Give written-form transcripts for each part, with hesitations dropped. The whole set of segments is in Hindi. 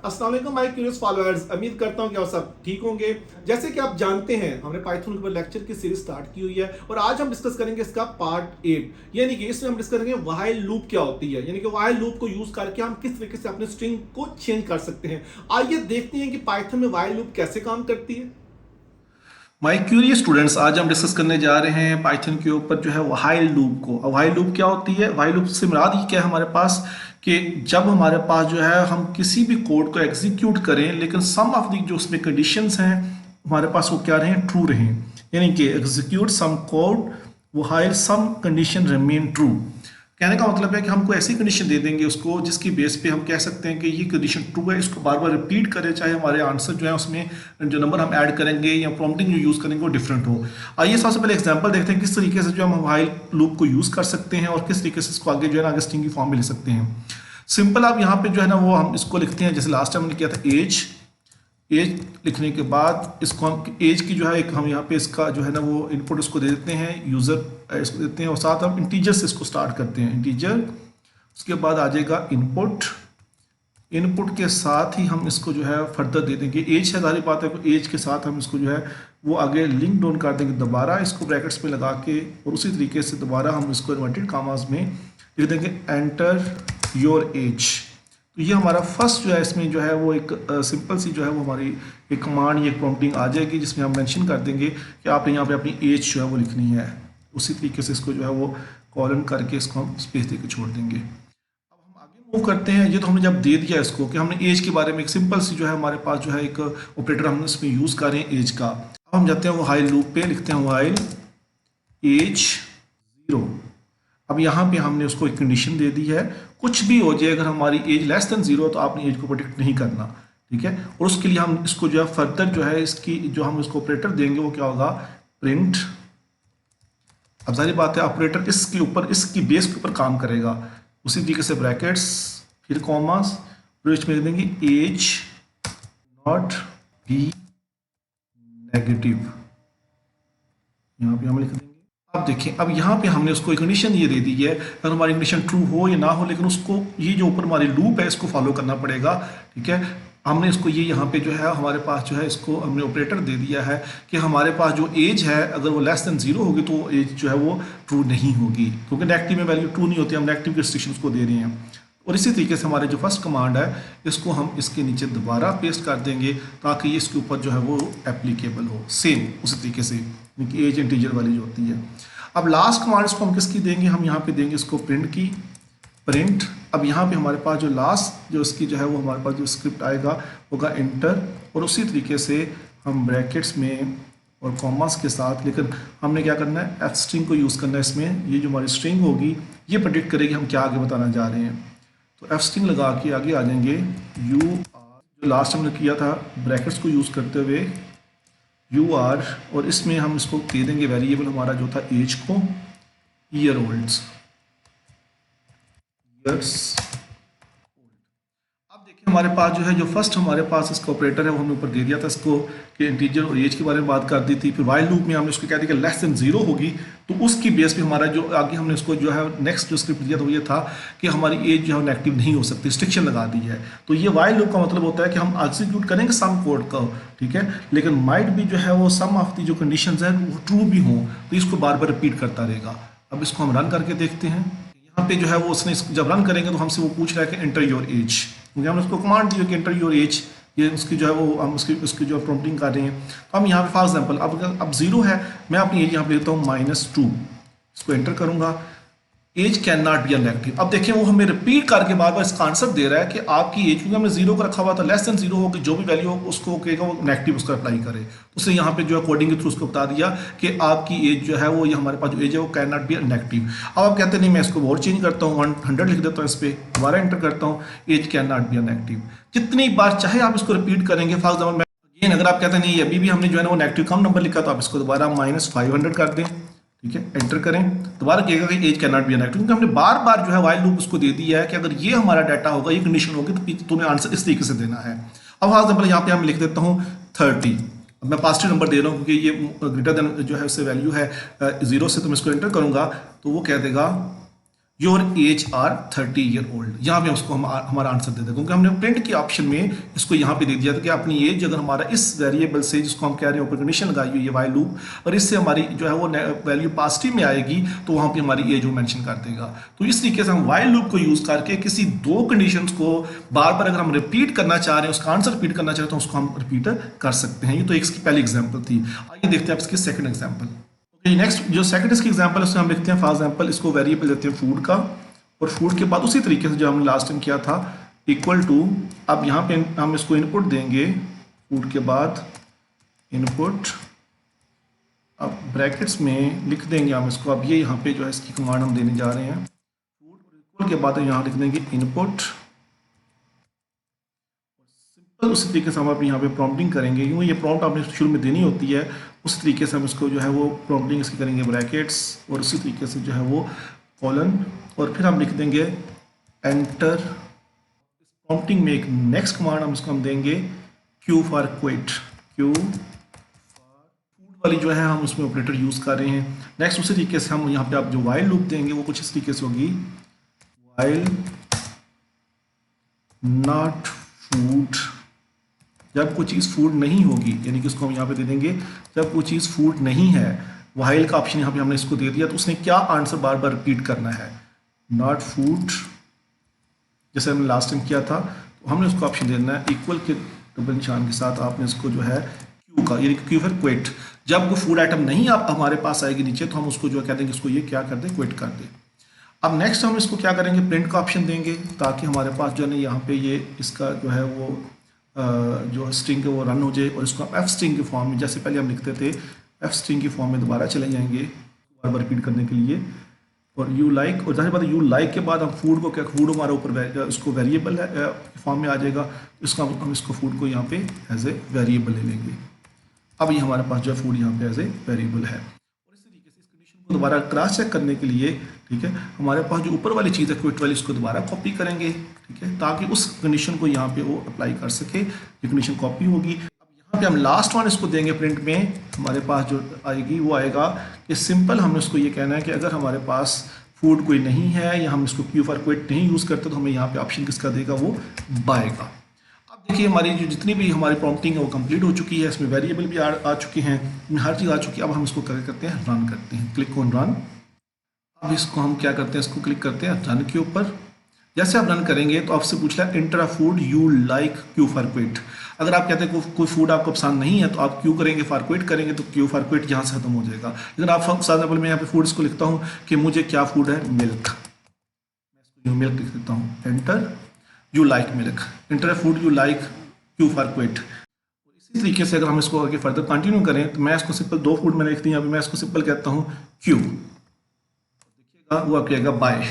अस्सलाम वालेकुम माय क्यूरियस फॉलोअर्स, उम्मीद करता हूं कि आप सब ठीक होंगे। जैसे कि आप जानते हैं हमने पाइथन के ऊपर लेक्चर की सीरीज स्टार्ट की हुई है और आज हम डिस्कस करेंगे इसका पार्ट 8, यानी कि इसमें हम डिस्कस करेंगे व्हाइल लूप क्या होती है, यानी कि व्हाइल लूप को यूज करके हम किस तरीके से अपने स्ट्रिंग को चेंज कर सकते हैं। आइए देखते हैं कि पाइथन में व्हाइल लूप कैसे काम करती है। माय क्यूरियस स्टूडेंट्स, आज हम डिस्कस करने जा रहे हैं पाइथन के ऊपर जो है व्हाइल लूप को। अब व्हाइल लूप क्या होती है? व्हाइल लूप से मुराद ये क्या है हमारे पास कि जब हमारे पास जो है हम किसी भी कोड को एग्जीक्यूट करें लेकिन सम ऑफ दी जो उसमें कंडीशंस हैं हमारे पास वो क्या रहें, ट्रू रहें। यानी कि execute some code while some condition remain true. कहने का मतलब है कि हमको ऐसी कंडीशन दे देंगे उसको जिसकी बेस पे हम कह सकते हैं कि ये कंडीशन ट्रू है, इसको बार बार रिपीट करें चाहे हमारे आंसर जो है उसमें जो नंबर हम ऐड करेंगे या प्रॉम्प्टिंग जो यूज़ करेंगे वो डिफरेंट हो। आइए सबसे पहले एग्जांपल देखते हैं किस तरीके से जो हम व्हाइल लूप को यूज़ कर सकते हैं और किस तरीके से इसको आगे जो है ना आगे स्ट्रिंग की फॉर्म में लिख सकते हैं। सिंपल आप यहाँ पे जो है ना वो हम इसको लिखते हैं जैसे लास्ट टाइम हमने किया था एज। एज लिखने के बाद इसको हम एज की जो है एक हम यहाँ पे इसका जो है ना वो इनपुट इसको दे देते हैं, यूज़र इसको देते हैं और साथ हम इंटीजर से इसको स्टार्ट करते हैं, इंटीजर। उसके बाद आ जाएगा इनपुट। इनपुट के साथ ही हम इसको जो है फर्दर दे देंगे एज है, सारी बात है। एज के साथ हम इसको जो है वो आगे लिंक डाउन कर देंगे दोबारा इसको ब्रैकेट्स में लगा के, और उसी तरीके से दोबारा हम इसको इन्वर्टेड कामास में लिख देंगे एंटर योर एज। तो ये हमारा फर्स्ट जो है इसमें जो है वो एक सिंपल सी जो है वो हमारी एक कमांड या एक प्रॉम्प्टिंग आ जाएगी जिसमें हम मेंशन कर देंगे कि आपने यहाँ पे अपनी एज जो है वो लिखनी है। उसी तरीके से इसको जो है वो कॉलन करके इसको हम स्पेस देके छोड़ देंगे। अब हम आगे मूव करते हैं। ये तो हमने जब दे दिया इसको कि हमने एज के बारे में एक सिंपल सी जो है हमारे पास जो है एक ऑपरेटर हम इसमें यूज़ कर रहे हैं एज का। अब हम जाते हैं वो व्हाइल लूप पे, लिखते हैं व्हाइल एज 0। अब यहाँ पे हमने उसको एक कंडीशन दे दी है, कुछ भी हो जाए अगर हमारी एज लेस देन 0 तो आपने एज को प्रोटेक्ट नहीं करना, ठीक है। और उसके लिए हम इसको जो है फर्दर जो है इसकी जो हम इसको ऑपरेटर देंगे वो क्या होगा, प्रिंट। अब सारी बात है ऑपरेटर इसके ऊपर इसकी बेस के ऊपर काम करेगा। उसी तरीके से ब्रैकेट्स फिर कॉमास फिर इसमें लिख देंगे एज नॉट बी नेगेटिव, यहाँ पे हम लिख देंगे। अब देखिए अब यहाँ पे हमने उसको एक कंडीशन ये दे दी है, अगर हमारी कंडीशन ट्रू हो या ना हो लेकिन उसको ये जो ऊपर हमारी लूप है इसको फॉलो करना पड़ेगा, ठीक है। हमने इसको ये यहाँ पे जो है हमारे पास जो है इसको हमने ऑपरेटर दे दिया है कि हमारे पास जो एज है अगर वो लेस देन 0 होगी तो एज जो है वो ट्रू नहीं होगी, क्योंकि नेगेटिव में वैल्यू ट्रू नहीं होती, हम नेगेटिव की रिस्ट्रिक्शन उसको दे रहे हैं। और इसी तरीके से हमारे जो फर्स्ट कमांड है इसको हम इसके नीचे दोबारा पेस्ट कर देंगे ताकि ये इसके ऊपर जो है वो एप्लीकेबल हो, सेम उसी तरीके से एज इंटीजर वाली जो होती है। अब लास्ट कमांड इसको हम किसकी देंगे, हम यहाँ पे देंगे इसको प्रिंट की, प्रिंट। अब यहाँ पे हमारे पास जो लास्ट जो इसकी जो है वो हमारे पास जो स्क्रिप्ट आएगा होगा एंटर, और उसी तरीके से हम ब्रैकेट्स में और कॉमास के साथ, लेकिन हमने क्या करना है एफ स्ट्रिंग को यूज़ करना है इसमें। ये जो हमारी स्ट्रिंग होगी ये प्रेडिक्ट करेगी हम क्या आगे बताना जा रहे हैं, तो एफ स्ट्रिंग लगा के आगे आ जाएंगे यू आर, जो लास्ट हमने किया था ब्रैकेट्स को यूज़ करते हुए यू आर, और इसमें हम इसको दे देंगे वेरिएबल हमारा जो था एज को ईयर ओल्ड्स, ईयर्स। अब देखिए हमारे पास जो है जो फर्स्ट हमारे पास इसका ऑपरेटर है वो हमने ऊपर दे दिया था इसको कि इंटीजर और एज के बारे में बात कर दी थी। फिर व्हाइल लूप में हमने उसको कह दिया कि लेस देन 0 होगी, तो उसकी बेस पे हमारा जो आगे हमने उसको जो है नेक्स्ट जो स्क्रिप्ट दिया था वो ये था कि हमारी एज जो है नेगेटिव नहीं हो सकती, रिस्ट्रिक्शन लगा दी है। तो ये व्हाइल लूप का मतलब होता है कि हम एग्जीक्यूट करेंगे सम कोड का, ठीक है, लेकिन माइट भी जो है वो सम ऑफ दी जो कंडीशंस है वो ट्रू भी हों, तो इसको बार बार रिपीट करता रहेगा। अब इसको हम रन करके देखते हैं। यहाँ पे जो है वो उसने जब रन करेंगे तो हमसे वो पूछ रहा है कि एंटर योर एज, क्योंकि हमने उसको कमांड दी कि एंटर योर एज, ये उसकी जो है वो हम उसकी जो प्रॉम्प्टिंग कर रहे हैं। तो हम यहाँ पे फॉर एग्जांपल अब 0 है, मैं अपनी एज यहाँ पे लेता हूँ -2, इसको एंटर करूँगा, age can not be negative. अब देखिए वो हमें रिपीट करके बार बार इसका आंसर दे रहा है कि आपकी एज, क्योंकि हमने 0 को रखा हुआ था, लेस देन 0 होगी जो भी वैल्यू हो उसको कहेगा वो नेगेटिव उसका अप्लाई करे। तो उसने यहाँ पे जो है कोडिंग के थ्रू उसको बता दिया कि आपकी एज जो है वो ये हमारे पास जो एज है वो कैन नॉट बी नेगेटिव। अब आप कहते नहीं मैं इसको और चेंज करता हूँ, 100 लिख देता हूँ इस पर, दोबारा एंटर करता हूँ age can not be negative. जितनी बार चाहे आप इसको रिपीट करेंगे। फॉर एग्जाम्पल मैं अगेन अगर आप कहते हैं नहीं अभी भी हमने जो है ना वो नेगेटिव कम नंबर लिखा, तो आप इसको दोबारा -500 कर दें, ठीक है, एंटर करें, दोबारा कहेगा कि age can not be negative, क्योंकि हमने बार बार जो है व्हाइल लूप उसको दे दिया है कि अगर ये हमारा डाटा होगा, ये कंडीशन होगी तो तुम्हें आंसर इस तरीके से देना है। अब फॉर एग्जाम्पल यहाँ पे हम लिख देता हूँ 30, अब मैं पॉजिटिव नंबर दे रहा हूँ क्योंकि ये ग्रेटर देन जो है उससे वैल्यू है 0 से, तो मैं इसको एंटर करूँगा तो वो कह देगा your age are 30 year old. यहाँ पे उसको हम हमारा आंसर दे दें, क्योंकि हमने प्रिंट के ऑप्शन में इसको यहाँ पे दे दिया था कि अपनी एज अगर हमारा इस वेरिएबल से, जिसको हम कह रहे हैं ऊपर कंडीशन लगाई हुई है वाइल लूप, और इससे हमारी जो है वो वैल्यू पॉजिटिव में आएगी तो वहाँ पे हमारी एज वो मेंशन कर देगा। तो इस तरीके से हम वाइल लूप को यूज करके किसी दो कंडीशन को बार बार अगर हम रिपीट करना चाह रहे हैं, उसका आंसर रिपीट करना चाह रहे हैं, तो उसको हम रिपीट कर सकते हैं। ये तो इसकी पहली एग्जाम्पल थी। आइए देखते हैं इसकी सेकंड एग्जाम्पल। नेक्स्ट जो सेकंड इसकी एग्जाम्पल है उसमें हम लिखते हैं फॉर एग्जाम्पल इसको वेरिएबल देते हैं फूड का, और फूड के बाद उसी तरीके से जो हमने लास्ट टाइम किया था इक्वल टू, अब यहाँ पे हम इसको इनपुट देंगे फूड के बाद इनपुट, अब ब्रैकेट्स में लिख देंगे हम इसको, अब ये यहाँ पे जो है इसकी कमांड हम देने जा रहे हैं फूड, इक्वल के बाद यहाँ लिख देंगे इनपुट। सिंपल उसी तरीके से हम अपने यहाँ पे प्रॉम्प्टिंग करेंगे, क्योंकि ये प्रॉम्प्ट आपने शुरू में देनी होती है, उस तरीके से हम इसको जो है वो प्रॉम्प्टिंग इसकी करेंगे ब्रैकेट्स, और उसी तरीके से जो है वो कॉलन, और फिर हम लिख देंगे एंटर। प्रॉम्प्टिंग में एक नेक्स्ट कमांड हम देंगे Q for quit, Q for food वाली जो है हम उसमें ऑपरेटर यूज कर रहे हैं। नेक्स्ट उसी तरीके से हम यहाँ पे आप जो वाइल लूप देंगे वो कुछ इस तरीके से होगी, वाइल नॉट फूड, जब कोई चीज़ फूड नहीं होगी, यानी कि उसको हम यहाँ पे दे देंगे जब कोई चीज़ फूड नहीं है, वाइल का ऑप्शन यहाँ पे हमने इसको दे दिया, तो उसने क्या आंसर बार बार रिपीट करना है, नॉट फूड, जैसे हमने लास्ट टाइम किया था, तो हमने उसको ऑप्शन दे देना है इक्वल के डबल निशान के साथ आपने इसको जो है क्यू का, यानी क्यू फिर क्विट, जब कोई फूड आइटम नहीं आप हमारे पास आएगी नीचे तो हम उसको जो कह देंगे इसको ये क्या कर दे, क्विट कर दे। अब नेक्स्ट हम इसको क्या करेंगे, प्रिंट का ऑप्शन देंगे, ताकि हमारे पास जो है यहाँ पे ये इसका जो है वो जो स्ट्रिंग है वो रन हो जाए, और इसको हम एफ स्ट्रिंग के फॉर्म में, जैसे पहले हम लिखते थे एफ स्ट्रिंग की फॉर्म में दोबारा चले जाएंगे बार बार रिपीट करने के लिए, और यू लाइक, और जाहिर बात है यू लाइक के बाद हम फूड को क्या, फूड हमारे ऊपर उसको वेरिएबल है फॉर्म में आ जाएगा, इसका हम इसको फूड को यहाँ पे एज ए वेरिएबल ले लेंगे। अब ये हमारे पास जो है फूड यहाँ पे एज ए वेरिएबल है, और इस तरीके से इस कंडीशन को दोबारा क्रॉस चेक करने के लिए, ठीक है, हमारे पास जो ऊपर वाली चीज़ है क्विट वाली, इसको दोबारा कॉपी करेंगे, ठीक है, ताकि उस कंडीशन को यहाँ पे वो अप्लाई कर सके, ये कंडीशन कॉपी होगी। अब यहाँ पे हम लास्ट वन इसको देंगे प्रिंट में, हमारे पास जो आएगी वो आएगा कि सिंपल हमें उसको ये कहना है कि अगर हमारे पास फूड कोई नहीं है या हम इसको क्यू फॉर क्विट नहीं यूज़ करते तो हमें यहाँ पे ऑप्शन किसका देगा, वो बाय का। अब देखिए हमारी जो जितनी भी हमारी प्रॉम्प्टिंग है वो कंप्लीट हो चुकी है, इसमें वेरिएबल भी आ चुके हैं, हर चीज़ आ चुकी है। अब हम इसको क्या करते हैं, रन करते हैं, क्लिक ऑन रन। अब इसको हम क्या करते हैं, इसको क्लिक करते हैं रन के ऊपर। जैसे आप रन करेंगे तो आपसे पूछ रहा है inter a food you like Q for quit. अगर आप कहते हैं कोई फूड आपको पसंद नहीं है तो आप क्यू करेंगे, फॉर क्विट करेंगे तो क्यू फॉर क्विट यहाँ से खत्म हो जाएगा। लेकिन आप फॉर एग्जाम्पल मैं यहाँ पे फूड्स को लिखता हूँ कि मुझे क्या फूड है, मिल्क, मैं इसको मिल्क लिख देता हूँ, enter you like milk, inter a food you like Q for quit. इसी तरीके से अगर हम इसको आगे फर्दर कंटिन्यू करें तो मैं इसको सिंपल दो फूड मैंने लिख दी, मैं इसको सिंपल कहता हूँ क्यू, देखिएगा वो आपको आएगा बाय,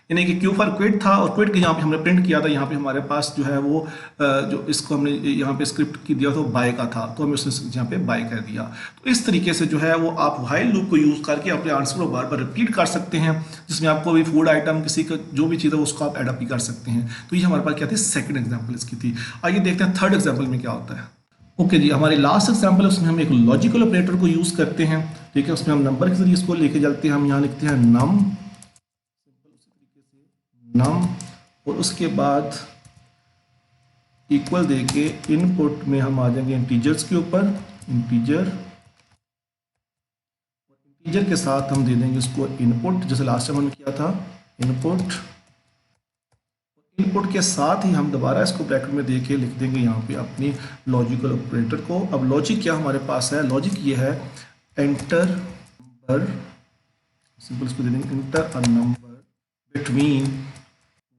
यानी कि क्यू फॉर क्विट था और क्विट के यहाँ पे हमने प्रिंट किया था, यहाँ पे हमारे पास जो है वो जो इसको हमने यहाँ पे स्क्रिप्ट की दिया था वो बाय का था, तो हमने उसने यहाँ पे बाय कर दिया। तो इस तरीके से जो है वो आप व्हाइल लूप को यूज़ करके अपने आंसर को बार बार रिपीट कर सकते हैं, जिसमें आपको भी फूड आइटम किसी का जो भी चीज़ है उसको आप एडअप भी कर सकते हैं। तो ये हमारे पास क्या थी, सेकेंड एग्जाम्पल इसकी थी। आइए देखते हैं थर्ड एग्जाम्पल में क्या होता है। ओके जी, हमारी लास्ट एग्जाम्पल है उसमें हम एक लॉजिकल ऑपरेटर को यूज़ करते हैं, ठीक है, उसमें हम नंबर के जरिए इसको लेके चलते हैं। हम यहाँ लिखते हैं नम और उसके बाद इक्वल देके इनपुट में हम आ जाएंगे इंटीजर्स के ऊपर, इंटीजर के साथ हम दे देंगे उसको इनपुट, जैसे लास्ट टाइम हमने किया था इनपुट के साथ ही हम दोबारा इसको ब्रैकेट में देके लिख देंगे यहाँ पे अपनी लॉजिकल ऑपरेटर को। अब लॉजिक क्या हमारे पास है, लॉजिक ये है एंटर नंबर, सिंपल इसको दे देंगे inter a number between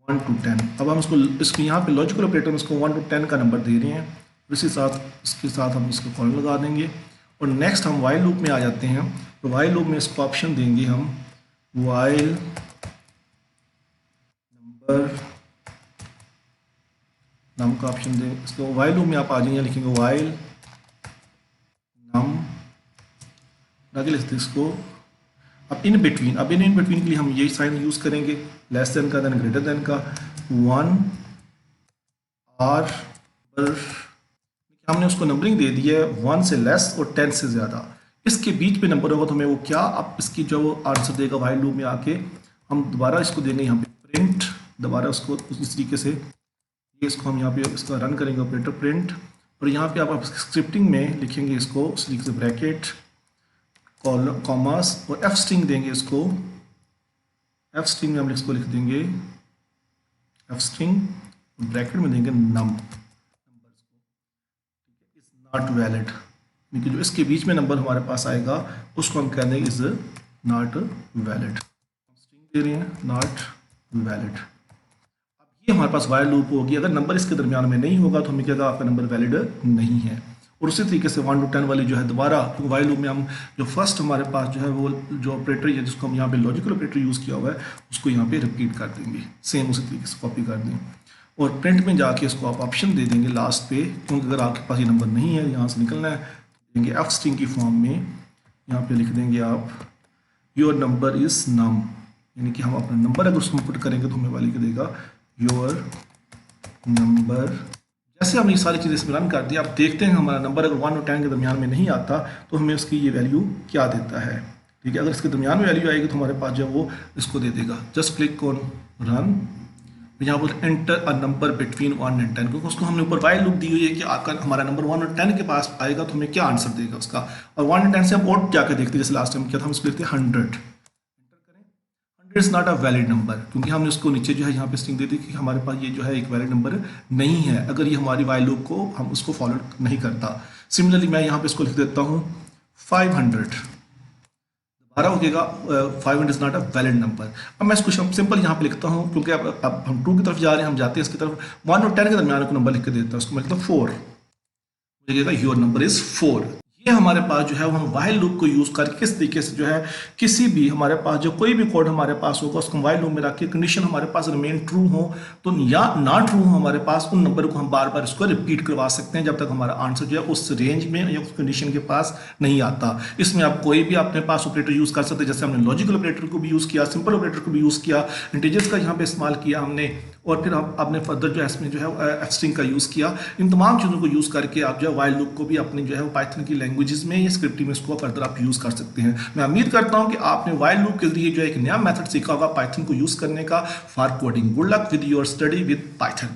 1 to 10। अब हम इसको यहाँ पे लॉजिकल ऑपरेटर में इसको 1 to 10 का नंबर दे रहे हैं, इसी साथ इसके साथ हम इसको कॉलन लगा देंगे। और नेक्स्ट हम वाइल लूप में आ जाते हैं, तो वाइल लूप में इसको ऑप्शन देंगे हम वाइल नंबर, नम का ऑप्शन देंगे इसको। वाइल लूप में आप आ जाएंगे, लिखेंगे वाइल नम, आगे लिखते इसको अब इन बिटवीन। अब इन बिटवीन के लिए हम यही साइन यूज करेंगे, लेस देन का, देन ग्रेटर देन का, 1 आर, हमने उसको नंबरिंग दे दी है 1 से लेस और 10 से ज़्यादा। इसके बीच पे नंबर होगा तो हमें वो क्या, अब इसकी जो आंसर देगा वाइल लूप में आके हम दोबारा इसको देंगे यहाँ पे प्रिंट, दोबारा उसको इस तरीके से ये इसको हम यहाँ पे इसका रन करेंगे ऑपरेटर प्रिंट, और यहाँ पे आप स्क्रिप्टिंग में लिखेंगे इसको इस तरीके से ब्रैकेट कॉमास और एफ स्ट्रिंग देंगे इसको, एफ स्ट्रिंग में हम इसको लिख देंगे एफ स्ट्रिंग, ब्रैकेट में देंगे नम, इज नॉट वैलिड, यानी कि जो इसके बीच में नंबर हमारे पास आएगा उसको हम कह देंगे इज नॉट वैलिड, स्ट्रिंग दे रहे हैं नॉट वैलिड। अब ये हमारे पास वाइल लूप होगी, अगर नंबर इसके दरमियान में नहीं होगा तो हमें कहेगा आपका नंबर वैलिड नहीं है। और उसी तरीके से 1 to 10 वाली जो है दोबारा वाइल लूप में हम जो फर्स्ट हमारे पास जो है वो जो ऑपरेटर है जिसको हम यहाँ पे लॉजिकल ऑपरेटर यूज़ किया हुआ है उसको यहाँ पे रिपीट कर देंगे, सेम उसी तरीके से कॉपी कर देंगे, और प्रिंट में जाके इसको आप ऑप्शन दे देंगे लास्ट पे, क्योंकि अगर आपके पास ये नंबर नहीं है यहाँ से निकलना है, देंगे एफ स्ट्रिंग की फॉर्म में, यहाँ पे लिख देंगे आप योर नंबर इज नम, यानी कि हम अपना नंबर अगर उसको पुट करेंगे तो हमें वाली के देगा योर नंबर। जैसे हमने ये सारी चीज़ें इसमें रन कर दी, आप देखते हैं हमारा नंबर अगर 1 और 10 के दरमियान में नहीं आता तो हमें उसकी ये वैल्यू क्या देता है। ठीक है, अगर इसके दरमियान में वैल्यू आएगी तो हमारे पास जो है वो इसको दे देगा। जस्ट क्लिक ऑन रन, यहाँ पर enter a number between 1 and 10, क्योंकि उसको हमने ऊपर वाइल लूप दी हुई है कि आपका हमारा नंबर 1 और 10 के पास आएगा तो हमें क्या आंसर देगा उसका, और 1 and 10 से हम और जाकर देखते हैं, जैसे लास्ट टाइम क्या था हम इसको लिखते हैं 100, is not a valid number, क्योंकि हमने उसको नीचे जो है यहाँ पे स्ट्रिंग दे दी कि हमारे पास ये जो है एक वैलिड नंबर नहीं है, अगर ये हमारी वाइल लूप को हम उसको फॉलो नहीं करता। सिमिलरली मैं यहाँ पे इसको लिख देता हूँ 500, दोबारा हो गएगा 500 is not a valid number. अब मैं इसको सिंपल यहाँ पे लिखता हूँ, क्योंकि अब हम 2 की तरफ जा रहे हैं, हम जाते हैं इसकी तरफ, 1 और 10 के दरमियान को नंबर लिख के देता हूँ, उसको मैं लिखता हूँ 4, मुझे कहेगा योर नंबर इज 4। ये हमारे पास जो है वो हम वाइल लूप को यूज करके किस तरीके से जो है किसी भी हमारे पास जो कोई भी कोड हमारे पास होगा उसको वाइल लूप में रख के कंडीशन हमारे पास रिमेन ट्रू हो तो या ना ट्रू हो हमारे पास, उन नंबर को हम बार बार इसको रिपीट करवा सकते हैं जब तक हमारा आंसर जो है उस रेंज में या उस कंडीशन के पास नहीं आता। इसमें आप कोई भी अपने पास ऑपरेटर यूज कर सकते हैं, जैसे हमने लॉजिकल ऑपरेटर को भी यूज किया, सिंपल ऑपरेटर को भी यूज किया, इंटीजर्स का यहाँ पे इस्तेमाल किया हमने, और फिर आपने फर्दर जो है इसमें जो है एफ स्ट्रिंग का यूज़ किया। इन तमाम चीज़ों को यूज़ करके आप जो है वाइल लूप को भी अपने जो है पाइथन की लैंग्वेजेस में या स्क्रिप्टिंग में इसको फर्दर आप यूज़ कर सकते हैं। मैं उम्मीद करता हूं कि आपने वाइल लूप के जरिए जो है एक नया मेथड सीखा होगा पाइथन को यूज़ करने का for coding. Good luck with your study with Python.